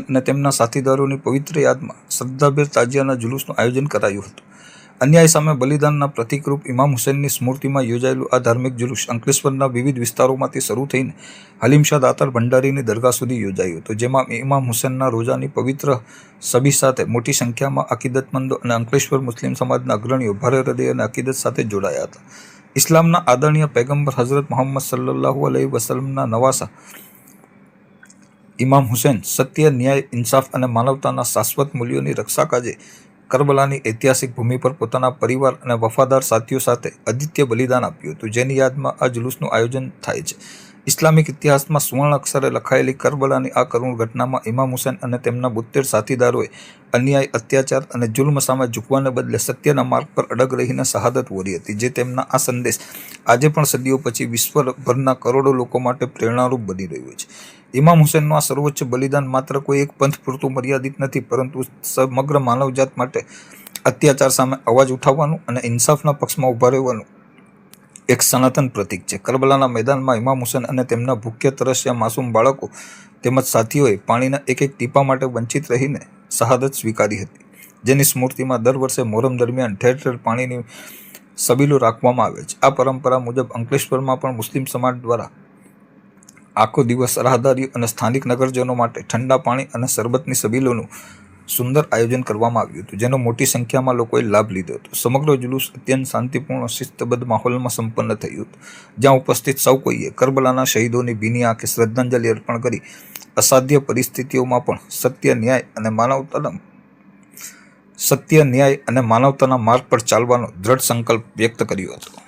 અને તેમના સાથીદારોની પવિત્ર યાદમાં શ્રદ્ધાભેર તાજિયાના જુલુસનું આયોજન કરાયું હતું. અન્યાય સામે બલિદાનના પ્રતિકરૂપ ઇમામ હુસૈનની સ્મૃતિમાં યોજાયેલું આ ધાર્મિક જુલુસ અંકલેશ્વરના વિવિધ વિસ્તારોમાંથી શરૂ થઈને હલીમશાહ દાતાર ભંડારીની દરગાહ સુધી યોજાયું હતું, જેમાં ઇમામ હુસૈનના રોજાની પવિત્ર છબી સાથે મોટી સંખ્યામાં અકીદતમંદો અને અંકલેશ્વર મુસ્લિમ સમાજના અગ્રણીઓ ભારે હૃદય અને અકીદત સાથે જોડાયા હતા. ઇસ્લામના આદરણીય પૈગંબર હઝરત મુહમ્મદ સલ્લલ્લાહુ અલૈહિ વસલ્લમના નવાસા ઇમામ હુસૈન સત્ય, ન્યાય, ઇન્સાફ અને માનવતાના શાશ્વત મૂલ્યોની રક્ષા કાજે કરબલાની ઐતિહાસિક ભૂમિ પર પોતાના પરિવાર અને વફાદાર સાથીઓ સાથે અદ્વિતીય બલિદાન આપ્યું હતું, જેની યાદમાં આ જુલુસનું આયોજન થાય છે. ઇસ્લામિક ઇતિહાસમાં સુવર્ણ અક્ષરે લખાયેલી કરબલાની આ કરુણ ઘટનામાં ઇમામ હુસૈન અને તેમના 72 સાથીદારોએ અન્યાય, અત્યાચાર અને જુલ્મ સામે ઝૂકવાને બદલે સત્યના માર્ગ પર અડગ રહીને શહાદત વરી હતી, જે તેમના આ સંદેશ આજે પણ સદીઓ પછી વિશ્વભરના કરોડો લોકો માટે પ્રેરણારૂપ બની રહ્યો છે. ઇમામ હુસૈનનું આ સર્વોચ્ચ બલિદાન માત્ર કોઈ એક પંથ પૂરતું મર્યાદિત નથી, પરંતુ સમગ્ર માનવજાત માટે અત્યાચાર સામે અવાજ ઉઠાવવાનું અને ઇન્સાફના પક્ષમાં ઊભા રહેવાનું એક સનાતન પ્રતીક છે. કરબલાના મેદાનમાં ઇમામ હુસૈન અને તેમના ભૂખ્યા તરસ્યા માસૂમ બાળકો તેમજ સાથીઓએ પાણીના એક એક ટીપા માટે વંચિત રહીને શહાદત સ્વીકારી હતી, જેની સ્મૃતિમાં દર વર્ષે મોહરમ દરમિયાન ઠેર ઠેર પાણીની સબીલો રાખવામાં આવે છે. આ પરંપરા મુજબ અંકલેશ્વરમાં પણ મુસ્લિમ સમાજ દ્વારા આખો દિવસ રાહદારીઓ અને સ્થાનિક નગરજનો માટે ઠંડા પાણી અને શરબતની સબીલોનું સુંદર આયોજન કરવામાં આવ્યું હતું, જેનો મોટી સંખ્યામાં લોકોએ લાભ લીધો હતો. સમગ્ર જુલુસ અત્યંત શાંતિપૂર્ણ, શિસ્તબદ્ધ માહોલમાં સંપન્ન થયું હતું, જ્યાં ઉપસ્થિત સૌ કોઈએ કરબલાના શહીદોની ભીની આંખે શ્રદ્ધાંજલિ અર્પણ કરી અસાધ્ય પરિસ્થિતિઓમાં પણ સત્ય, ન્યાય અને માનવતાના માર્ગ પર ચાલવાનો દ્રઢ સંકલ્પ વ્યક્ત કર્યો હતો.